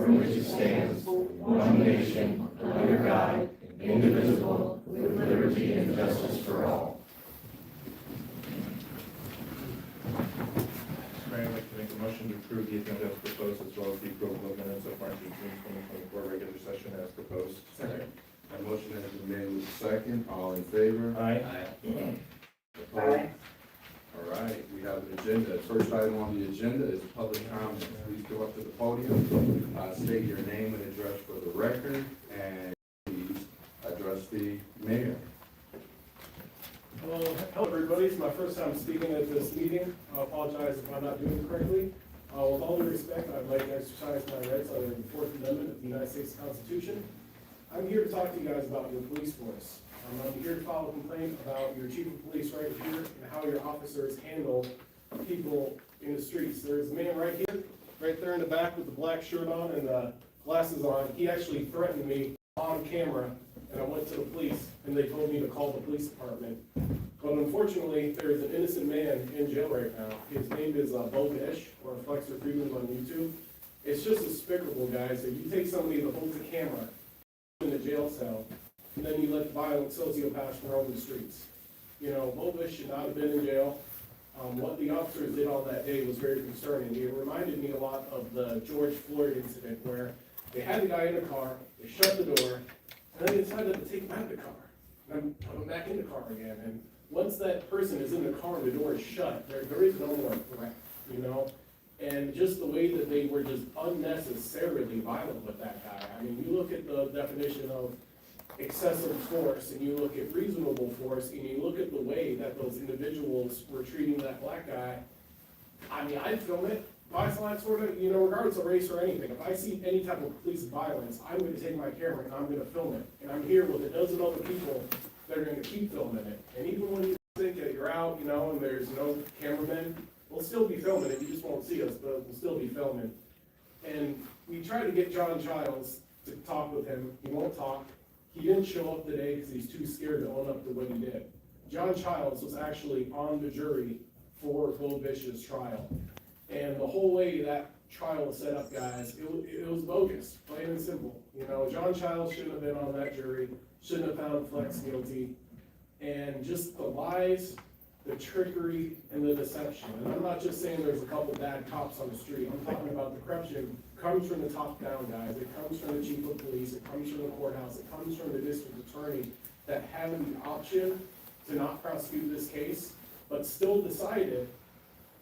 for which it stands, one nation, under God, indivisible, with liberty and justice for all. I'd like to make a motion to approve the agenda as proposed, as well as the approval of minutes of March 18, 2024 regular session as proposed. Second. A motion has been made with a second. All in favor? Aye. Opposed? All right, we have an agenda. First item on the agenda is public comment. Please go up to the podium, state your name and address for the record, and please address the mayor. Hello everybody, it's my first time speaking at this meeting. I apologize if I'm not doing it correctly. With all due respect, I'd like to exercise my rights under the Fourth Amendment of the United States Constitution. I'm here to talk to you guys about your police force. I'm here to file a complaint about your chief of police right here and how your officers handle people in the streets. There's a man right here, right there in the back with the black shirt on and the glasses on. He actually threatened me on camera, and I went to the police and they told me to call the police department. But unfortunately, there is an innocent man in jail right now. His name is Bo Bish, or Flexer Freeman on YouTube. It's just despicable, guys, that you take somebody that holds a camera in a jail cell, and then you let violent sociopaths roam the streets. You know, Bo Bish should not have been in jail. What the officers did on that day was very concerning. It reminded me a lot of the George Floyd incident, where they had the guy in the car, they shut the door, and then they decided to take him out of the car, and put him back in the car again. And once that person is in the car and the door is shut, there is no more threat, you know? And just the way that they were just unnecessarily violent with that guy. I mean, you look at the definition of excessive force, and you look at reasonable force, and you look at the way that those individuals were treating that black guy. I mean, I'd film it. If I saw that sort of, you know, regardless of race or anything, if I see any type of police violence, I'm going to take my camera and I'm going to film it. And I'm here with a dozen other people that are going to keep filming it. And even when you think that you're out, you know, and there's no cameramen, we'll still be filming it. You just won't see us, but we'll still be filming. And we tried to get John Childs to talk with him. He won't talk. He didn't show up today because he's too scared to own up to what he did. John Childs was actually on the jury for Bo Bish's trial. And the whole way that trial was set up, guys, it was bogus, plain and simple. You know, John Childs shouldn't have been on that jury, shouldn't have found Flex guilty. And just the lies, the trickery, and the deception. And I'm not just saying there's a couple bad cops on the street. I'm talking about the corruption comes from the top down, guys. It comes from the chief of police. It comes from the courthouse. It comes from the district attorney that had the option to not prosecute this case, but still decided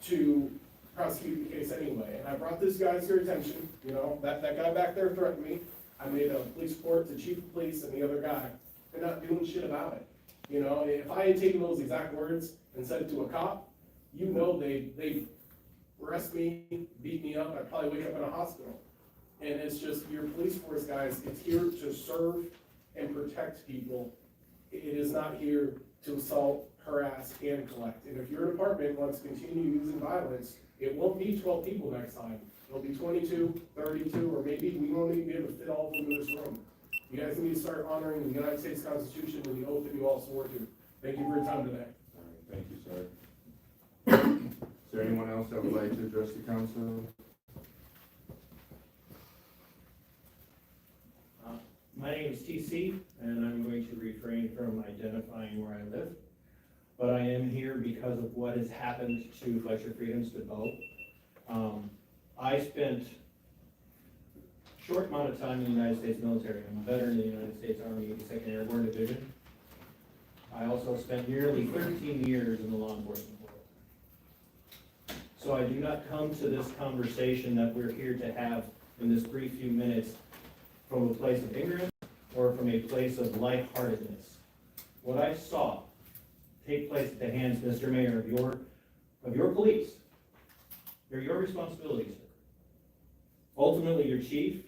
to prosecute the case anyway. And I brought this guy to your attention. You know, that guy back there threatened me. I made a police report to chief of police and the other guy. They're not doing shit about it. You know, if I had taken those exact words and said it to a cop, you know they arrest me, beat me up, I'd probably wake up in a hospital. And it's just, your police force, guys, it's here to serve and protect people. It is not here to assault, harass, and collect. And if your department wants to continue using violence, it won't be 12 people next time. It'll be 22, 32, or maybe we won't even be able to fit all of them in this room. You guys need to start honoring the United States Constitution and the oath that you all swore to. Thank you for your time today. All right, thank you, sir. Is there anyone else that would like to address the council? My name is TC, and I'm going to refrain from identifying where I live. But I am here because of what has happened to Fletcher Freedoms to Bo. I spent a short amount of time in the United States military. I'm a veteran in the United States Army 82nd Airborne Division. I also spent nearly 13 years in the law enforcement world. So I do not come to this conversation that we're here to have in this brief few minutes from a place of ignorance or from a place of lightheartedness. What I saw take place at the hands, Mr. Mayor, of your police, they're your responsibilities, sir. Ultimately, your chief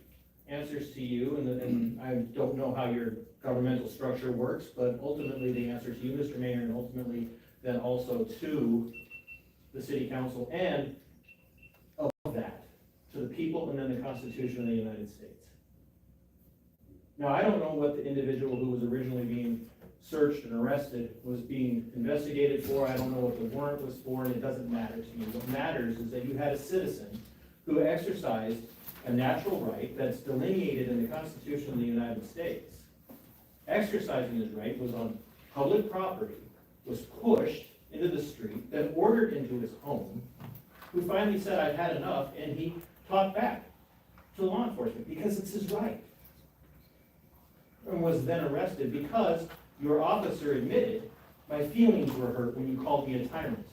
answers to you, and I don't know how your governmental structure works, but ultimately they answer to you, Mr. Mayor, and ultimately then also to the city council, and above that, to the people and then the Constitution of the United States. Now, I don't know what the individual who was originally being searched and arrested was being investigated for. I don't know what the warrant was for, and it doesn't matter to me. What matters is that you had a citizen who exercised a natural right that's delineated in the Constitution of the United States, exercising his right, was on public property, was pushed into the street, then ordered into his home, who finally said, "I've had enough," and he talked back to law enforcement because it's his right. And was then arrested because your officer admitted, "My feelings were hurt when you called me a tyrant."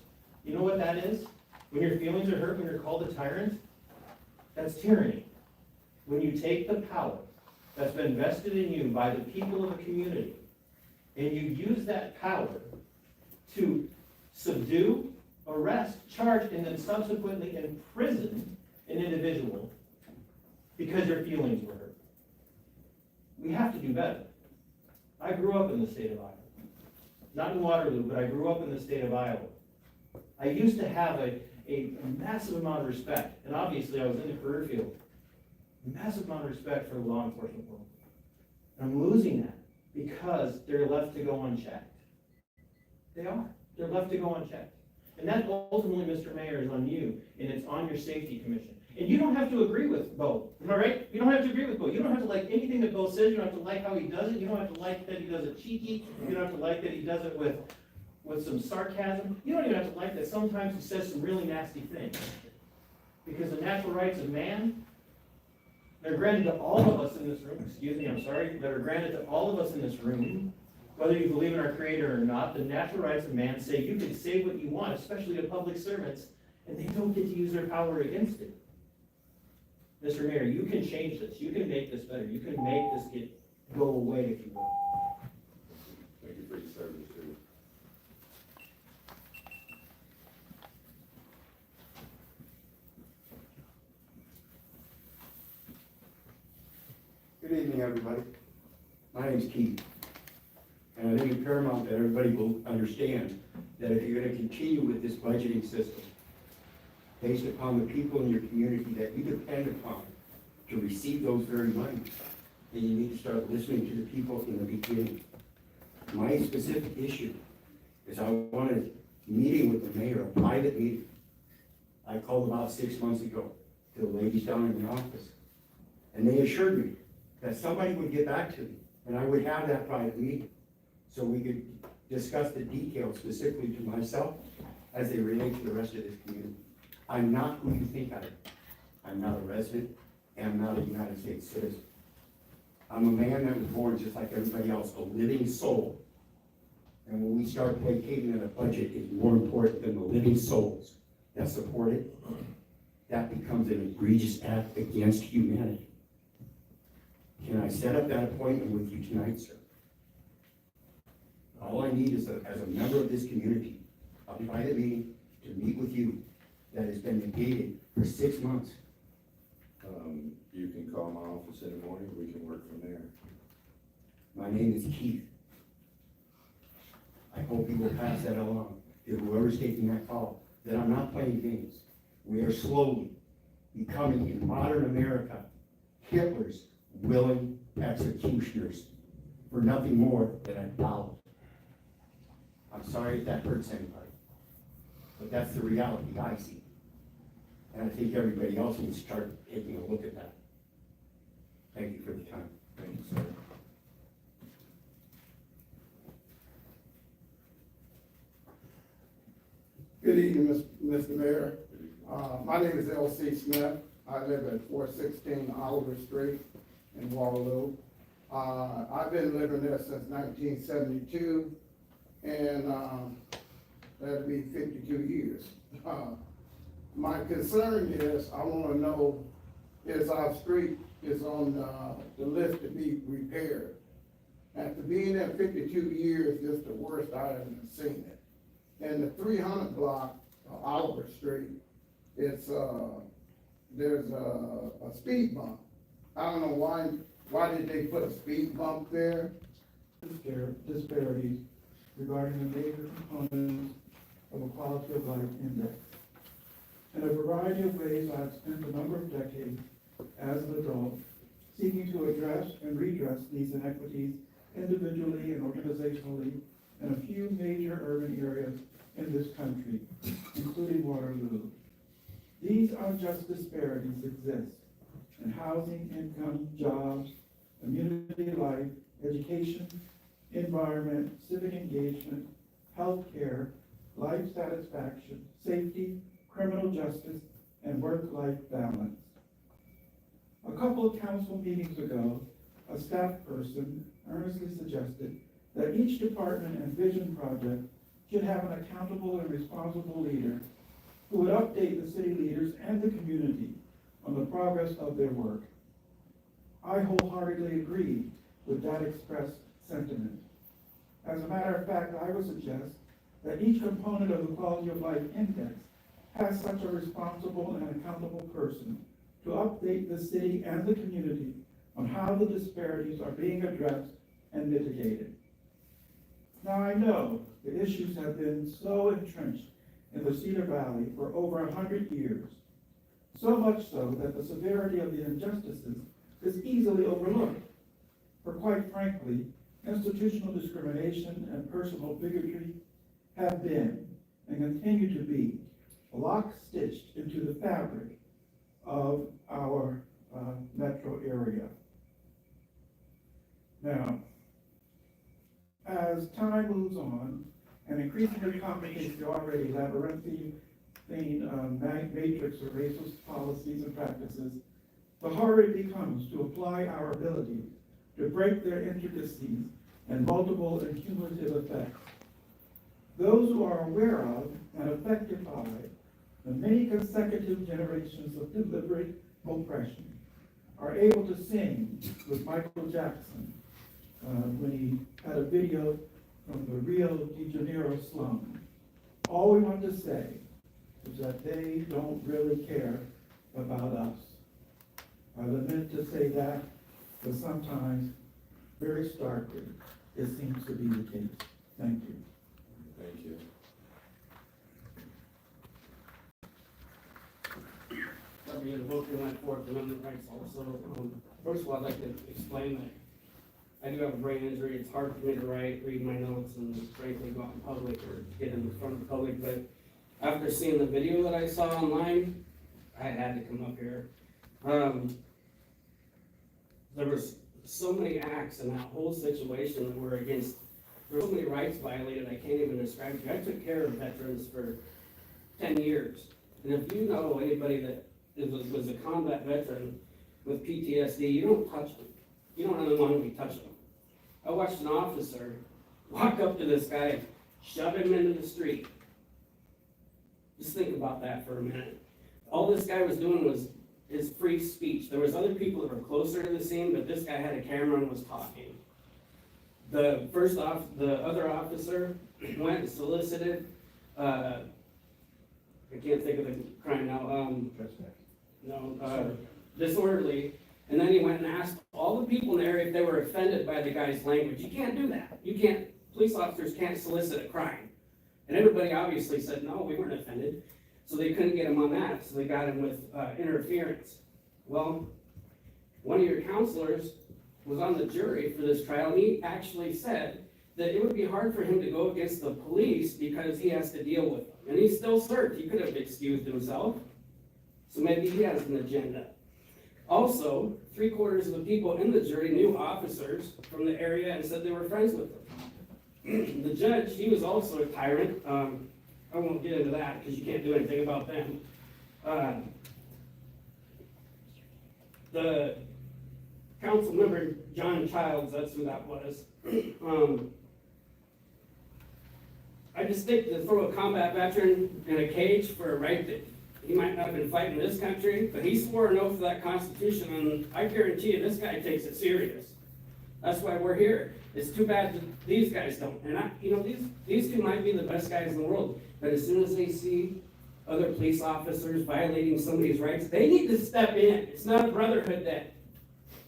You know what that is? When your feelings are hurt when you're called a tyrant, that's tyranny. When you take the power that's been vested in you by the people of a community, and you use that power to subdue, arrest, charge, and then subsequently imprison an individual because your feelings were hurt. We have to do better. I grew up in the state of Iowa. Not in Waterloo, but I grew up in the state of Iowa. I used to have a massive amount of respect, and obviously I was in the career field, massive amount of respect for the law enforcement world. And I'm losing that because they're left to go unchecked. They are. They're left to go unchecked. And that ultimately, Mr. Mayor, is on you, and it's on your safety commission. And you don't have to agree with Bo, am I right? You don't have to agree with Bo. You don't have to like anything that Bo says. You don't have to like how he does it. You don't have to like that he does it cheeky. You don't have to like that he does it with some sarcasm. You don't even have to like that sometimes he says some really nasty things. Because the natural rights of man, they're granted to all of us in this room. Excuse me, I'm sorry. They're granted to all of us in this room. Whether you believe in our Creator or not, the natural rights of man say you can say what you want, especially to public servants, and they don't get to use their power against it. Mr. Mayor, you can change this. You can make this better. You can make this go away, if you will. Thank you for your service, too. Good evening, everybody. My name's Keith. And I think it's paramount that everybody will understand that if you're going to continue with this budgeting system, based upon the people in your community that you depend upon to receive those very monies, then you need to start listening to the people in the beginning. My specific issue is I wanted a meeting with the mayor, a private meeting. I called about 6 months ago to the ladies down in the office, and they assured me that somebody would get back to me, and I would have that private meeting, so we could discuss the details specifically to myself as they relate to the rest of this community. I'm not who you think I am. I'm not a resident, and I'm not a United States citizen. I'm a man that was born just like everybody else, a living soul. And when we start placating that a budget is more important than the living souls that support it, that becomes an egregious act against humanity. Can I set up that appointment with you tonight, sir? All I need is, as a member of this community, a private meeting to meet with you that has been negated for 6 months. You can call my office in the morning, we can work from there. My name is Keith. I hope you will pass that along to whoever's taking that call, that I'm not playing games. We are slowly becoming, in modern America, Hitler's willing executioners for nothing more than $1. I'm sorry if that hurts anybody, but that's the reality I see. And I think everybody else needs to start taking a look at that. Thank you for the time. Thank you, sir. Good evening, Mr. Mayor. My name is L.C. Smith. I live at 416 Oliver Street in Waterloo. I've been living there since 1972, and that'll be 52 years. My concern is, I want to know, is our street is on the list to be repaired. After being there 52 years, this is the worst I have seen it. In the 300 block of Oliver Street, it's there's a speed bump. I don't know why did they put a speed bump there? Disparities regarding the major components of a quality of life index. In a variety of ways, I've spent a number of decades as an adult seeking to address and redress these inequities individually and organizationally in a few major urban areas in this country, including Waterloo. These unjust disparities exist in housing, income, jobs, community life, education, environment, civic engagement, healthcare, life satisfaction, safety, criminal justice, and work-life balance. A couple of council meetings ago, a staff person earnestly suggested that each department and vision project should have an accountable and responsible leader who would update the city leaders and the community on the progress of their work. I wholeheartedly agree with that expressed sentiment. As a matter of fact, I would suggest that each component of the Quality of Life Index has such a responsible and accountable person to update the city and the community on how the disparities are being addressed and mitigated. Now, I know the issues have been so entrenched in the Cedar Valley for over 100 years, so much so that the severity of the injustices is easily overlooked. For quite frankly, institutional discrimination and personal bigotry have been and continue to be lock-stitched into the fabric of our metro area. Now, as time moves on and increasingly complicates the already labyrinthine matrix of racist policies and practices, the harder it becomes to apply our ability to break their intricacies and multiple and cumulative effects. Those who are aware of and affected by the many consecutive generations of deliberate oppression are able to sing with Michael Jackson when he had a video from the Rio de Janeiro slum. All we want to say is that they don't really care about us. I lament to say that, but sometimes, very starkly, it seems to be the case. Thank you. Thank you. Let me vote for my Fourth Amendment rights also. First of all, I'd like to explain that I do have a brain injury. It's hard for me to read my notes and frankly go out in public or get in front of the public. But after seeing the video that I saw online, I had to come up here. There was so many acts in that whole situation that were against, there were so many rights violated I can't even describe to you. I took care of veterans for 10 years. And if you know anybody that was a combat veteran with PTSD, you don't touch them. You don't really want to be touching them. I watched an officer walk up to this guy, shove him into the street. Just think about that for a minute. All this guy was doing was his free speech. There was other people that were closer to the scene, but this guy had a camera and was talking. The other officer went and solicited, I can't think of the crime now, disorderly, and then he went and asked all the people in the area if they were offended by the guy's language. You can't do that. Police officers can't solicit a crime. And everybody obviously said, no, we weren't offended. So they couldn't get him on that, so they got him with interference. Well, one of your counselors was on the jury for this trial, and he actually said that it would be hard for him to go against the police because he has to deal with them. And he still served. He could have excused himself. So maybe he has an agenda. Also, 3/4 of the people in the jury knew officers from the area and said they were friends with them. The judge, he was also a tyrant. I won't get into that because you can't do anything about them. The council member, John Childs, that's who that was. I just think to throw a combat veteran in a cage for a right that he might not have been fighting in this country, but he swore an oath to that Constitution, and I guarantee you this guy takes it serious. That's why we're here. It's too bad that these guys don't. And these two might be the best guys in the world, but as soon as they see other police officers violating somebody's rights, they need to step in. It's not a brotherhood then.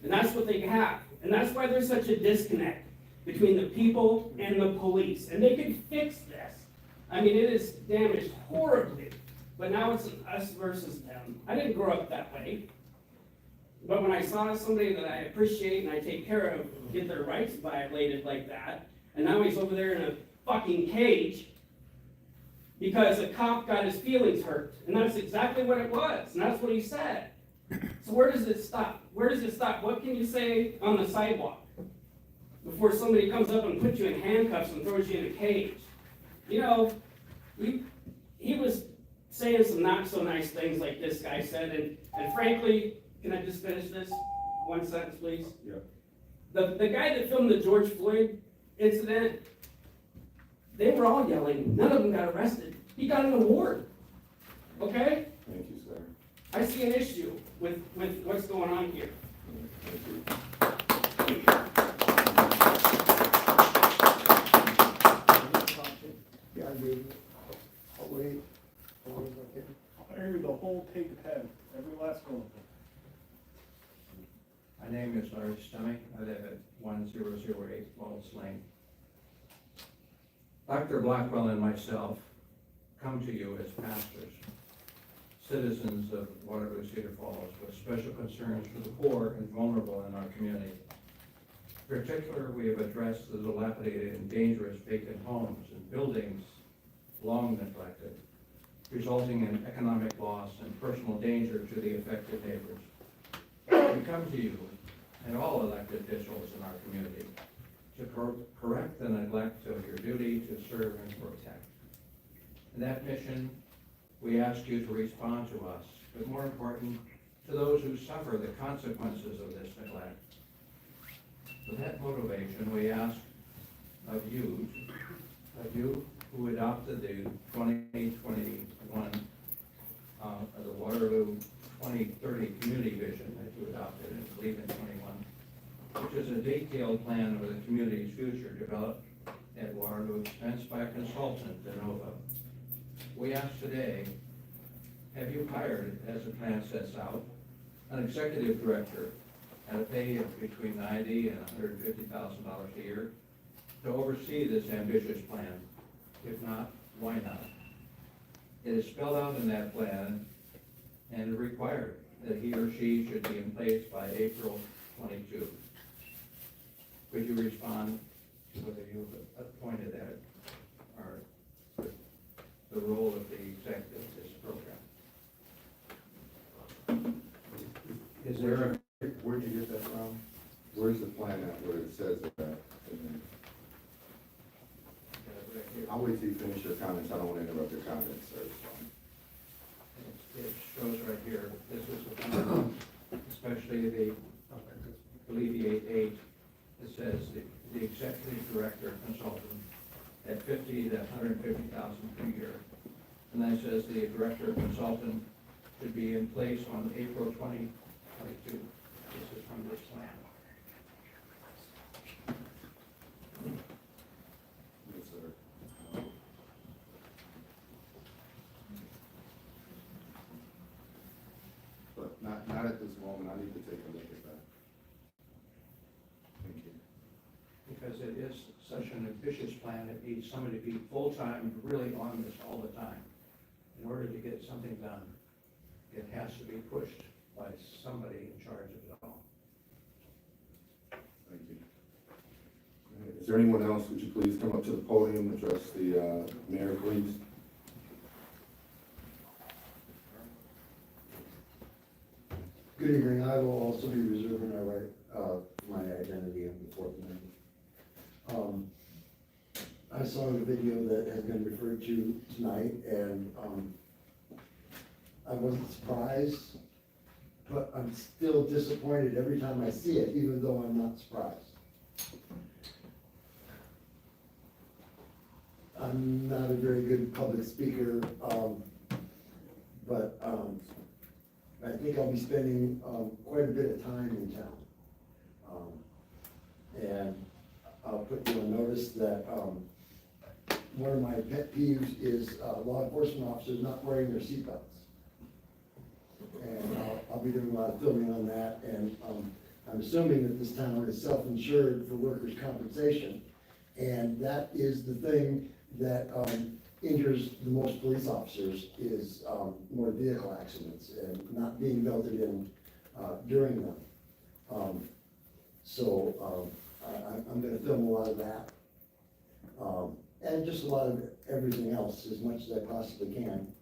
And that's what they have. And that's why there's such a disconnect between the people and the police. And they can fix this. I mean, it is damaged horribly. But now it's an us versus them. I didn't grow up that way. But when I saw somebody that I appreciate and I take care of get their rights violated like that, and now he's over there in a fucking cage because a cop got his feelings hurt. And that's exactly what it was. And that's what he said. So where does it stop? Where does it stop? What can you say on the sidewalk before somebody comes up and puts you in handcuffs and throws you in a cage? You know, he was saying some not so nice things like this guy said, and frankly, can I just finish this? One sentence, please? Yeah. The guy that filmed the George Floyd incident, they were all yelling, none of them got arrested. He got an award, okay? Thank you, sir. I see an issue with what's going on here. Thank you. Yeah, I do. I'll wait. Okay. I hear the whole take of 10, every last one of them. My name is Larry Stemmy. I live at 1008 Wallace Lane. Dr. Blackwell and myself come to you as pastors, citizens of Waterloo Cedar Falls with special concerns for the poor and vulnerable in our community. In particular, we have addressed the dilapidated and dangerous vacant homes and buildings long neglected, resulting in economic loss and personal danger to the affected neighbors. We come to you and all elected officials in our community to correct the neglect of your duty to serve and protect. In that mission, we ask you to respond to us, but more important, to those who suffer the consequences of this neglect. With that motivation, we ask of you who adopted the 2021, the Waterloo 2030 Community Vision that you adopted, I believe in 21, which is a detailed plan of the community's future developed at Waterloo, expense by a consultant, DeNova. We ask today, have you hired, as the plan sets out, an executive director at a pay of between $90,000 and $150,000 a year to oversee this ambitious plan? If not, why not? It is spelled out in that plan and required that he or she should be in place by April 22. Could you respond to whether you have appointed that or the role of the executive of this program? Is there a, Where'd you get that from? Where's the plan at, where it says that? I'll wait till you finish your comments, I don't want to interrupt your comments, sir. it shows right here, this is the plan, especially the alleviate 8, it says the executive director consultant at 50 to 150,000 per year. And then it says the director consultant should be in place on April 2022. This is from this plan. Yes, sir. But not at this moment, I need to take a look at that. Thank you. Because it is such an ambitious plan, it needs somebody to be full-time, really on this all the time. In order to get something done, it has to be pushed by somebody in charge of it all. Thank you. Is there anyone else? Would you please come up to the podium, address the mayor, please? Good evening. I will also be reserving my right, my identity on the Fourth Amendment. I saw the video that has been referred to tonight, and I wasn't surprised, but I'm still disappointed every time I see it, even though I'm not surprised. I'm not a very good public speaker, but I think I'll be spending quite a bit of time in town. And I'll put you on notice that one of my pet peeves is law enforcement officers not wearing their seatbelts. And I'll be doing a lot of filming on that, and I'm assuming that this town is self-insured for workers' compensation. And that is the thing that injures the most police officers is motor vehicle accidents and not being belted in during them. I'm gonna film a lot of that. And just a lot of everything else, as much as I possibly can.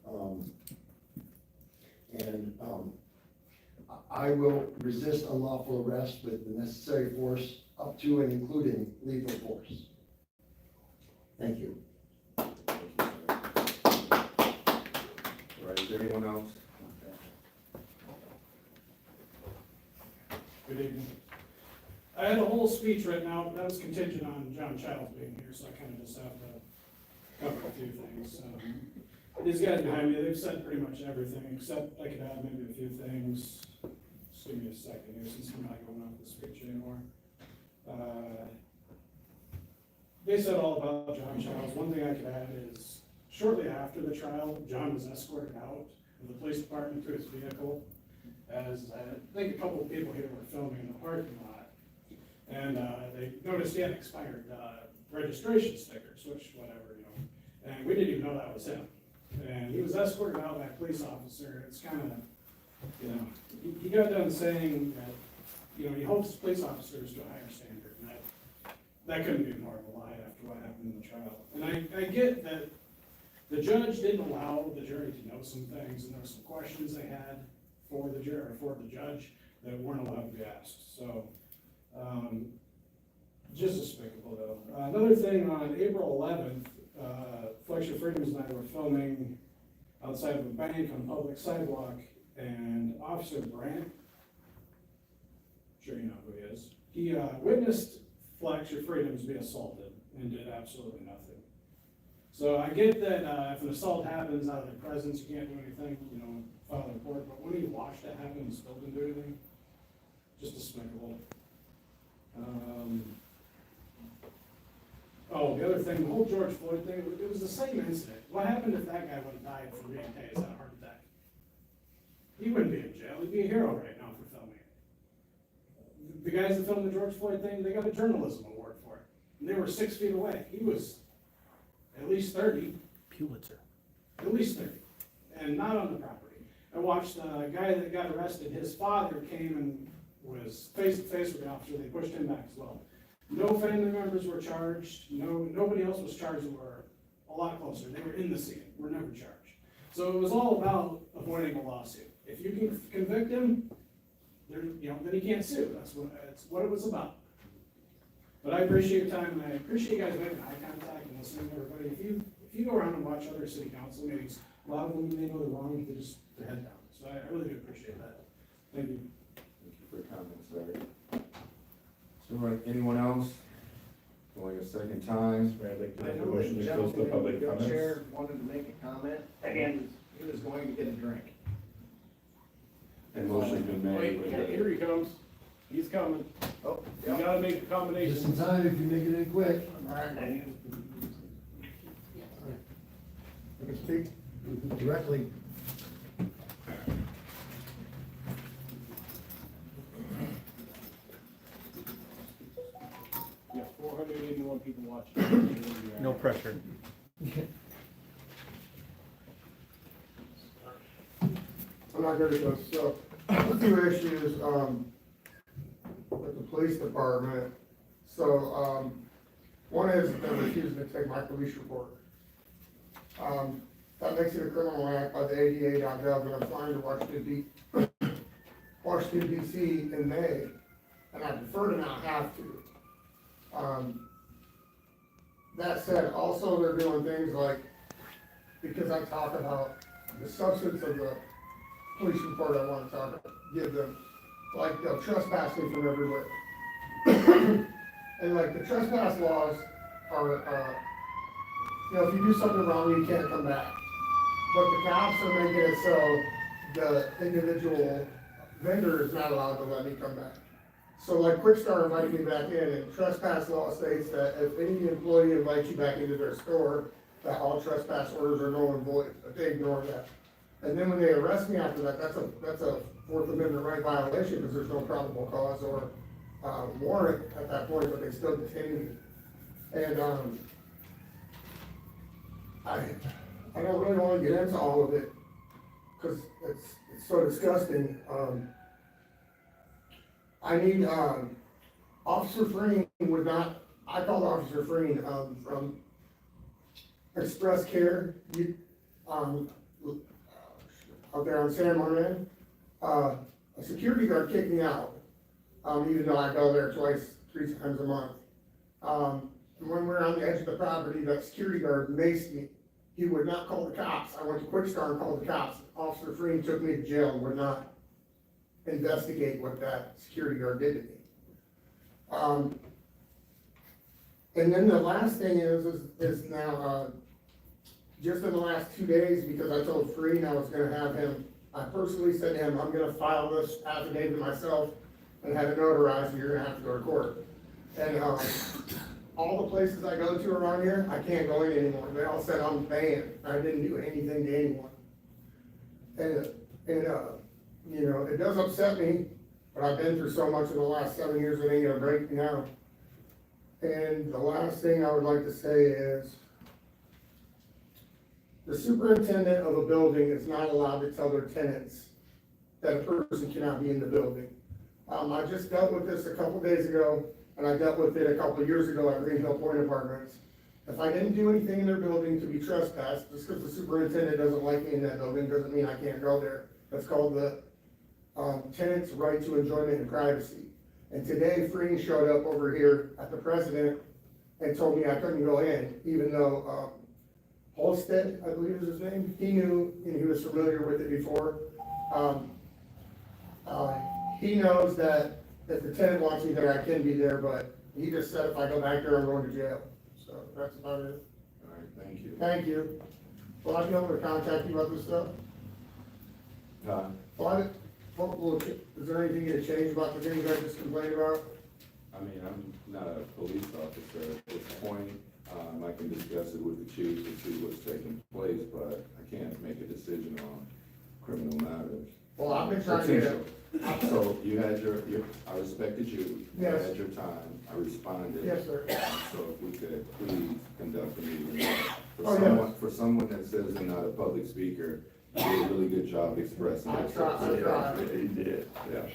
I will resist unlawful arrest with the necessary force up to and including lethal force. Thank you. All right, is there anyone else? Good evening. I had a whole speech written out, that was contingent on John Childs being here, so I kind of just have to cover a few things. These guys behind me, they've said pretty much everything, except I could add maybe a few things. Just give me a second here, since I'm not going off the speech anymore. They said all about John Childs. One thing I could add is, shortly after the trial, John was escorted out of the police department to his vehicle, as I think a couple of people here were filming in the parking lot. And they noticed he had expired registration stickers, which, whatever, you know. And we didn't even know that was him. And he was escorted out by a police officer. It's kind of, you know, he got done saying that, you know, he holds police officers to a higher standard. And that couldn't be more of a lie after what happened in the trial. And I get that the judge didn't allow the jury to know some things, and there were some questions they had for the jury, for the judge, that weren't allowed to be asked. So, just despicable though. Another thing, on April 11th, Fletcher Freedoms and I were filming outside of a bank on a public sidewalk, and Officer Brandt, sure you know who he is, he witnessed Fletcher Freedoms be assaulted and did absolutely nothing. So I get that if an assault happens out of their presence, you can't do anything, you know, file a report, but when he watched it happen and still didn't do anything, just despicable. Oh, the other thing, the whole George Floyd thing, it was the same incident. What happened if that guy would have died from being tased at a heart attack? He wouldn't be in jail, he'd be a hero right now for filming it. The guys that filmed the George Floyd thing, they got a journalism award for it. And they were 6 feet away. He was at least 30. Pulitzer. At least 30, and not on the property. I watched the guy that got arrested, his father came and was face to face with the officer. They pushed him back as well. No family members were charged. Nobody else was charged. They were a lot closer. They were in the scene, were never charged. So it was all about avoiding a lawsuit. If you can convict him, then he can't sue. That's what it was about. But I appreciate your time, and I appreciate you guys making eye contact and listening to everybody. If you go around and watch other city council meetings, a lot of them, they know they're wrong, they just, their head down. So I really do appreciate that. Thank you. Thank you for your comments, Larry. So, right, anyone else? Going a second time. I'd like to I make a know motion the to close the gentleman public in the comments. chair wanted to make a comment, and he was going to get a drink. And motion's been made. Wait, here he comes. He's coming. Oh, You gotta make a combination. Just in time if you make it in quick. I can speak Directly. Yeah, 481 people watching. No pressure. I'm not gonna go, so, a few issues, with the police department. So, one is they're refusing to take my police report. That makes it a criminal act by the ADA.gov, and I'm flying to Washington DC in May, and I prefer to not have to. That said, also they're doing things like, because I talk about the substance of the police report I want to give them, like they'll trespass me from everywhere. And like the trespass laws are, if you do something wrong, you can't come back. But the cops are making it so the individual vendor is not allowed to let me come back. So like Quickstar invited me back in, and trespass law states that if any employee invites you back into their store, that all trespass orders are null and void, but they ignore that. And then when they arrest me after that, that's a Fourth Amendment right violation, because there's no probable cause or warrant at that point, but they still detain me. And I don't really want to get into all of it, because it's so disgusting. I need, Officer Freen would not, I called Officer Freen, from Express Care, out there on San Martin, a a security guard kicked me out, even though I go there twice, 3 times a month. And when we were on the edge of the property, that security guard maced me. He would not call the cops. I went to Quickstar and called the cops. Officer Freeman took me to jail and would not investigate what that security guard did to me. And then the last thing is now, just in the last 2 days, because I told Freeman I was gonna have him, I personally said to him, I'm gonna file this affidavit myself and have it notarized, and you're gonna have to go to court. And, all the places I go to around here, I can't go in anymore. They all said I'm banned. I didn't do anything to anyone. And you know, it does upset me, but I've been through so much in the last 7 years, it ain't gonna break me now. And the last thing I would like to say is, the superintendent of a building is not allowed to tell their tenants that a person cannot be in the building. I just dealt with this a couple days ago, and I dealt with it a couple of years ago at Green Hill Point Apartments. If I didn't do anything in their building to be trespassed, just because the superintendent doesn't like me in that building, doesn't mean I can't go there. That's called the tenant's right to enjoyment and privacy. And today, Freeman showed up over here at the president and told me I couldn't go in, even though Holstead, I believe is his name, he knew, and he was familiar with it before. He knows that if the tenant wants me there, I can be there, but he just said if I go back there, I'm going to jail. So that's about it. All right, thank you. Thank you. Will I be able to contact you about this stuff? Is there anything to change about the things I just complained about? I mean, I'm not a police officer at this point. I can discuss it with the chief to see what's taking place, but I can't make a decision on criminal matters. Well, I've been trying to. So you had I respected you. You Yes. had your time. I responded. Yes, sir. So if we could please conduct a meeting. Oh, yes. For someone that says they're not a public speaker, you did a really good job expressing I it. tried. You did, yeah.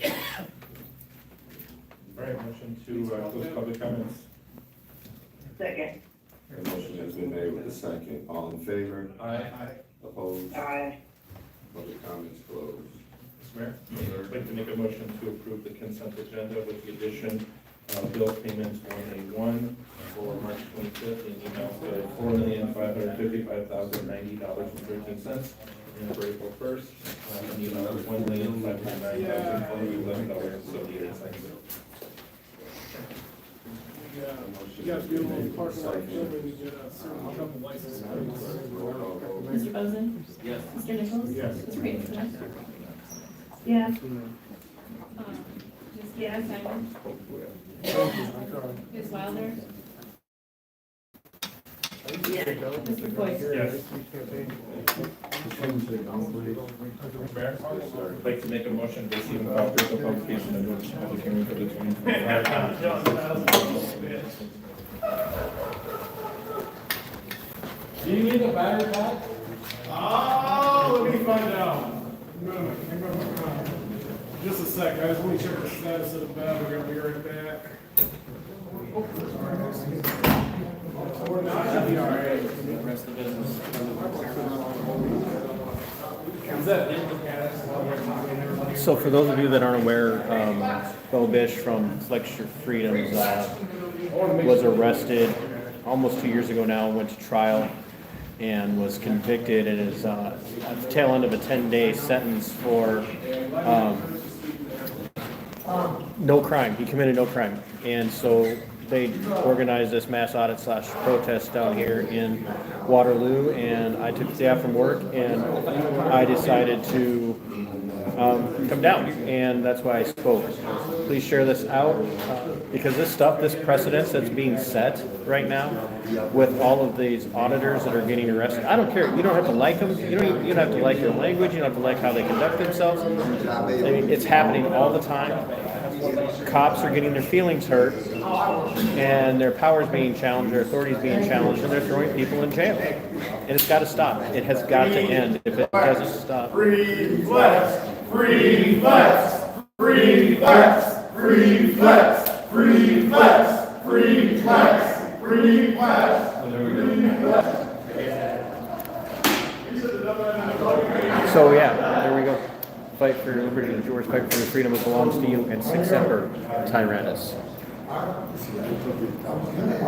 All right, motion to close public comments. Second. The motion has been made with the second. All in favor? Aye. Opposed? Aye. Public comments closed. Mr. Mayor, I'd like to make a motion to approve the consent agenda with the addition of bill payment 181 for March 25th in the amount of $4,555,090.13, and for April 1st in the amount of $1,509,411.78. You got to do a little parking lot filming, you get a couple licenses. Mr. Bozen? Yes. Mr. Nichols? Yes. Mr. Green? Yes. Ms. Gaz, Simon? Ms. Wilder? Mr. Boyce? Yes. Mayor, I'd like to make a motion to receive and file for publication of notice of public hearing for the 2025. Do you need a battery pack? Oh, let me find out. Just a sec, guys, let me check the status of the battery, I'll be right back. Should be all right. Rest of the business. So for those of you that aren't aware, Bo Bish from Flex Your Freedoms was arrested almost 2 years ago now, went to trial, and was convicted and is at the tail end of a 10-day sentence for no crime. He committed no crime. And so they organized this mass audit / protest down here in Waterloo, and I took the day off from work and I decided to come down, and that's why I spoke. Please share this out, because this stuff, this precedence that's being set right now with all of these auditors that are getting arrested, I don't care, you don't have to like them, you don't have to like their language, you don't have to like how they conduct themselves. I mean, it's happening all the time. Cops are getting their feelings hurt, and their powers being challenged, their authorities being challenged, and they're throwing people in jail. And it's got to stop. It has got to end. If it doesn't stop. Free flex! Free flex! Free flex! Free flex! Free flex! Free flex! Free flex! So yeah, there we go. fight for your liberty, endures, fight for the freedom that belongs to you, and sic semper tyrannis.